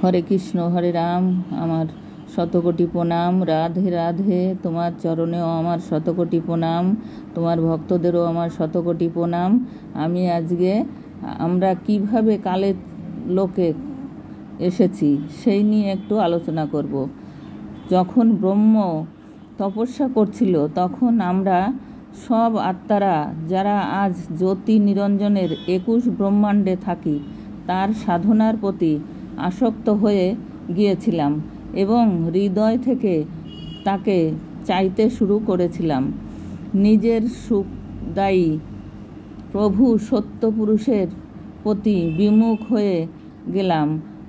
হরে কৃষ্ণ হরে রাম। আমার শতকোটি প্রণাম। রাধে রাধে। তোমার চরণেও আমার শতকোটি প্রণাম, তোমার ভক্তদেরও আমার শতকোটি প্রণাম। আমি আজকে আমরা কিভাবে কালের লোকে এসেছি সেই নিয়ে একটু আলোচনা করব। যখন ব্রহ্ম তপস্যা করছিল তখন আমরা সব আত্মারা যারা আজ জ্যোতি নিরঞ্জনের 21 ব্রহ্মাণ্ডে থাকি তার সাধনার প্রতি আসক্ত হয়ে গিয়েছিলাম এবং হৃদয় থেকে তাকে চাইতে শুরু করেছিলাম। নিজের সুখদায়ী প্রভু সত্যপুরুষের প্রতি বিমুখ হয়ে গেলাম।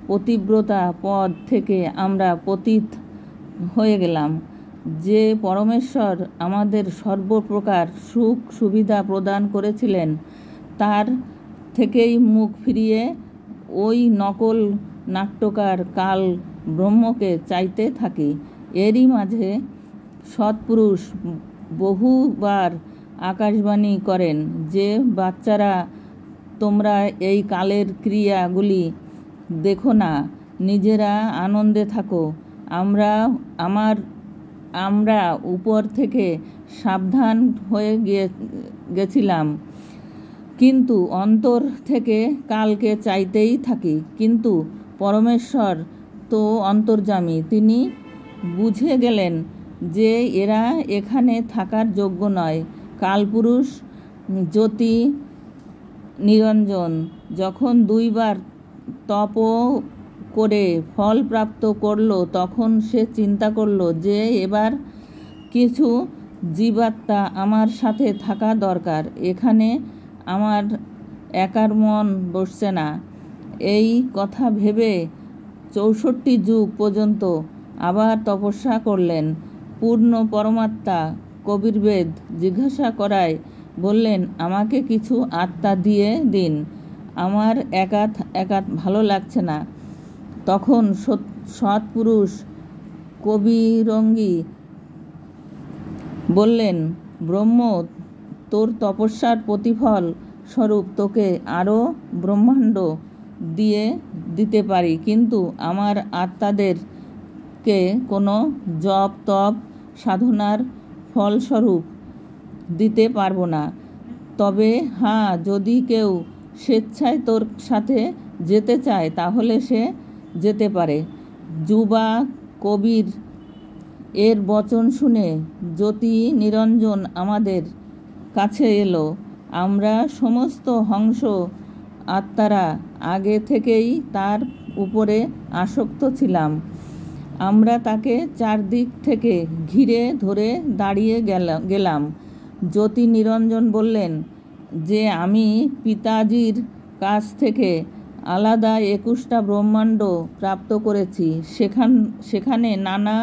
পতিব্রতা পদ থেকে আমরা পতিত হয়ে গেলাম। যে পরমেশ্বর আমাদের সর্বপ্রকার সুখ সুবিধা প্রদান করেছিলেন তার থেকেই মুখ ফিরিয়ে ওই নকল নাট্যকার কাল ব্রহ্মকে চাইতে থাকি। এরই মাঝে সৎপুরুষ বহুবার আকাশবাণী করেন যে বাচ্চারা, তোমরা এই কালের ক্রিয়াগুলি দেখো না, নিজেরা আনন্দে থাকো। আমরা উপর থেকে সাবধান হয়ে গেছিলাম, কিন্তু অন্তর থেকে কালকে চাইতেই থাকি। কিন্তু পরমেশ্বর তো অন্তর্যামী, তিনি বুঝে গেলেন যে এরা এখানে থাকার যোগ্য নয়। কালপুরুষ জ্যোতি নিরঞ্জন যখন 2 বার তপ করে ফল প্রাপ্ত করল তখন সে চিন্তা করল যে এবার কিছু জীবাত্মা আমার সাথে থাকা দরকার। এখানে আমার একার মন বসছে না। এই কথা ভেবে 64 যুগ পর্যন্ত আবার তপস্যা করলেন। পূর্ণ পরমাত্মা কবিরবেদ জিজ্ঞাসা করায় বললেন, আমাকে কিছু আত্মা দিয়ে দিন, আমার একাত ভালো লাগছে না। তখন সৎপুরুষ কবিরঙ্গী বললেন, ব্রহ্ম তোর তপস্যার প্রতিফল স্বরূপ তোকে আরও ব্রহ্মাণ্ড দিতে পারি, কিন্তু আমার আত্মাদেরকে কোনো জপ তপ সাধনার ফলস্বরূপ দিতে পারবো না। তবে হ্যাঁ, যদি কেউ স্বেচ্ছায় তোর সাথে যেতে চায় তাহলে সে যেতে পারে। যুবা কবির এর বচন শুনে জ্যোতি নিরঞ্জন আমাদের কাছে এলো। আমরা সমস্ত হংস আত্মারা আগে থেকেই তার উপরে আসক্ত ছিলাম। আমরা তাকে চারদিক থেকে ঘিরে ধরে দাঁড়িয়ে গেলাম। জ্যোতি নিরঞ্জন বললেন যে আমি পিতাজির কাছ থেকে আলাদা 21টা ব্রহ্মাণ্ড প্রাপ্ত করেছি। সেখানে নানা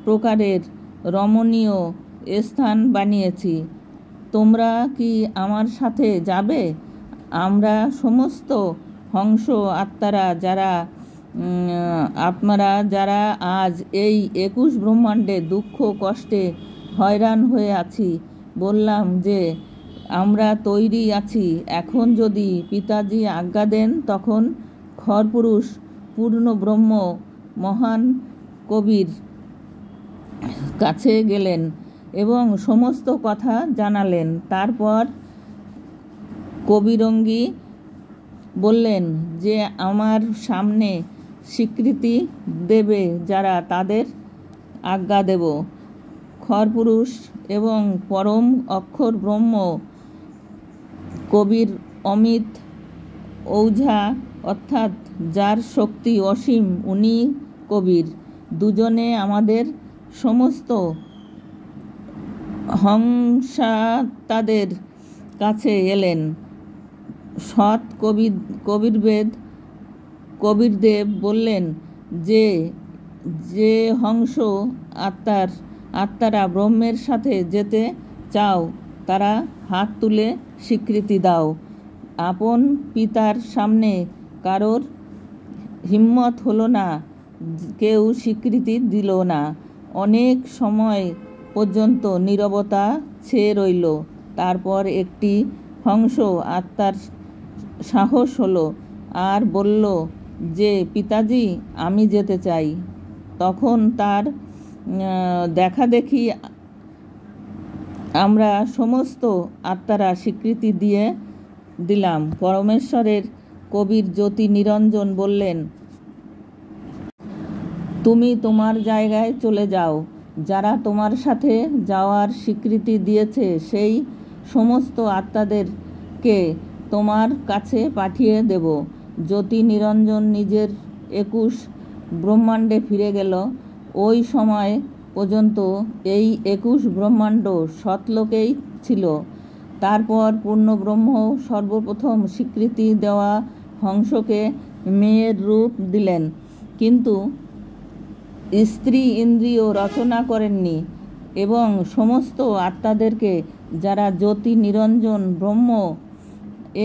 প্রকারের রমণীয় স্থান বানিয়েছি। তোমরা কি আমার সাথে যাবে? আমরা সমস্ত হংস আত্মারা যারা আজ এই 21 ব্রহ্মাণ্ডে দুঃখ কষ্টে হয়রান হয়ে আছি বললাম যে আমরা তৈরি আছি। এখন যদি পিতাজি আজ্ঞা দেন তখন খরপুরুষ পূর্ণ ব্রহ্ম মহান কবির কাছে গেলেন এবং সমস্ত কথা জানালেন। তারপর কবিরঙ্গী বললেন যে আমার সামনে স্বীকৃতি দেবে যারা, তাদের আজ্ঞা দেব। খরপুরুষ এবং পরম অক্ষর ব্রহ্ম কবির অমিত ওঝা, অর্থাৎ যার শক্তি অসীম, উনি কবির। দুজনে আমাদের সমস্ত হংসাত্মাদের কাছে এলেন। সৎ কবিরদেব বললেন যে হংস আত্মারা ব্রহ্মের সাথে যেতে চাও তারা হাত তুলে স্বীকৃতি দাও। আপন পিতার সামনে কারোর হিম্মত হলো না, কেউ স্বীকৃতি দিল না। অনেক সময় পর্যন্ত নীরবতা ছেয়ে রইল। তারপর একটি হংস আত্মার সাহস হলো আর বলল, যে পিতাজি আমি যেতে চাই। তখন তার দেখাদেখি আমরা সমস্ত আত্মারা স্বীকৃতি দিলাম। পরমেশ্বরের কবির জ্যোতি নিরঞ্জন বললেন, তুমি তোমার জায়গায় চলে যাও। যারা তোমার সাথে যাওয়ার স্বীকৃতি দিয়েছে সেই সমস্ত আত্মাদেরকে তোমার কাছে পাঠিয়ে দেব। জ্যোতি নিরঞ্জন নিজের 21 ব্রহ্মাণ্ডে ফিরে গেল। ওই সময় পর্যন্ত এই 21 ব্রহ্মাণ্ড সৎলোকেই ছিল। তারপর পূর্ণব্রহ্ম সর্বপ্রথম স্বীকৃতি দেওয়া হংসকে মেয়ের রূপ দিলেন, কিন্তু স্ত্রী ইন্দ্রিয় রচনা করেননি এবং সমস্ত আত্মাদেরকে যারা জ্যোতি নিরঞ্জন ব্রহ্ম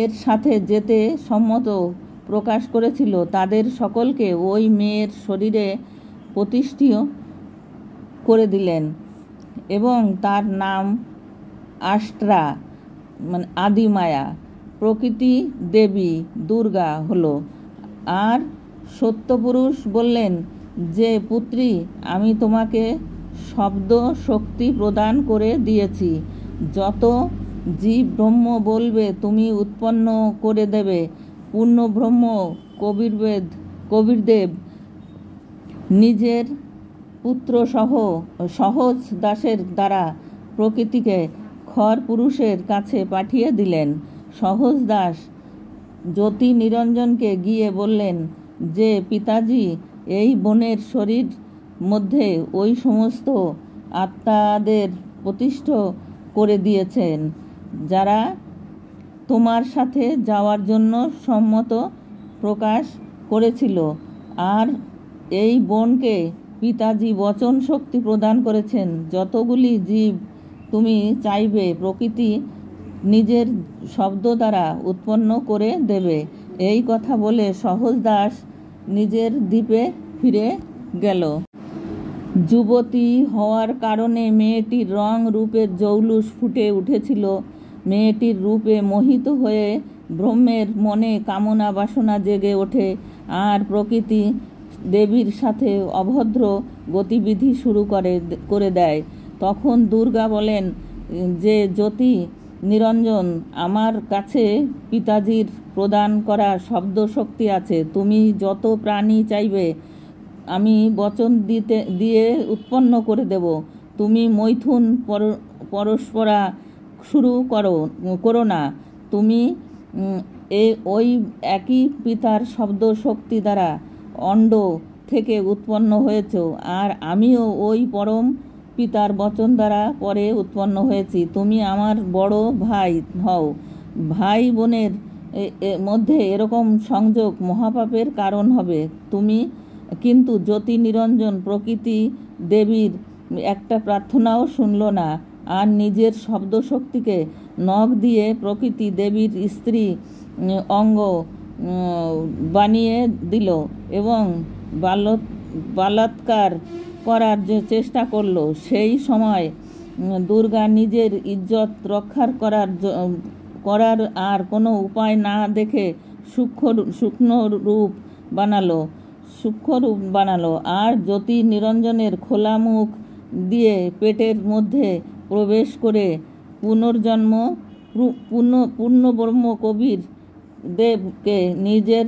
এর সাথে যেতে সম্মত প্রকাশ করেছিল তাদের সকলকে ওই মেয়ের শরীরে প্রতিষ্ঠিত করে দিলেন এবং তার নাম আষ্ট্রা মানে আদিমায়া প্রকৃতি দেবী দুর্গা হলো। আর সত্যপুরুষ বললেন যে পুত্রী, আমি তোমাকে শব্দ শক্তি প্রদান করে দিয়েছি। যত জীব ব্রহ্ম বলবে তুমি উৎপন্ন করে দেবে। পূর্ণ ব্রহ্ম কবিরদেব নিজের পুত্র সহজ দাসের দ্বারা প্রকৃতিকে খর পুরুষের কাছে পাঠিয়ে দিলেন। সহজ দাস জ্যোতি নিরঞ্জনকে গিয়ে বললেন যে পিতাজি এই বনের শরীর মধ্যে ওই সমস্ত আত্মাদের প্রতিষ্ঠিত করে দিয়েছেন যারা তোমার সাথে যাওয়ার জন্য সম্মত প্রকাশ করেছিল। আর এই বনকে পিতাজি বচন শক্তি প্রদান করেছেন। যতগুলি জীব তুমি চাইবে প্রকৃতি নিজের শব্দ দ্বারা উৎপন্ন করে দেবে। এই কথা বলে সহজ দাস নিজের দ্বীপে ফিরে গেল। যুবতী হওয়ার কারণে মেয়েটির রং রূপের জৌলুস ফুটে উঠেছিল। মেয়েটির রূপে মোহিত হয়ে ব্রহ্মের মনে কামনা বাসনা জেগে ওঠে আর প্রকৃতি দেবীর সাথে অভদ্র গতিবিধি শুরু করে দেয়। তখন দুর্গা বলেন যে জ্যোতি নিরঞ্জন, আমার কাছে পিতাজির প্রদান করা শব্দ শক্তি আছে। তুমি যত প্রাণী চাইবে আমি বচন দিয়ে উৎপন্ন করে দেব। তুমি মৈথুন পরস্পরা শুরু করো না। তুমি ওই একই পিতার শব্দ শক্তি দ্বারা অণ্ড থেকে উৎপন্ন হয়েছ, আর আমিও ওই পরম পিতার বচন দ্বারা পরে উৎপন্ন হয়েছি। তুমি আমার বড় ভাই হও। ভাই বোনের মধ্যে এরকম সংযোগ মহাপাপের কারণ হবে। তুমি কিন্তু জ্যোতি নিরঞ্জন প্রকৃতি দেবীর একটা প্রার্থনাও শুনল না আর নিজের শব্দ শক্তিকে নখ দিয়ে প্রকৃতি দেবীর স্ত্রী অঙ্গ বানিয়ে দিল এবং বলাৎকার করার যে চেষ্টা করল। সেই সময় দুর্গা নিজের ইজ্জত রক্ষার করার আর কোনো উপায় না দেখে সূক্ষ্ম রূপ বানালো আর জ্যোতি নিরঞ্জনের খোলা মুখ দিয়ে পেটের মধ্যে প্রবেশ করে পূর্ণ ব্রহ্ম কবির দেবকে নিজের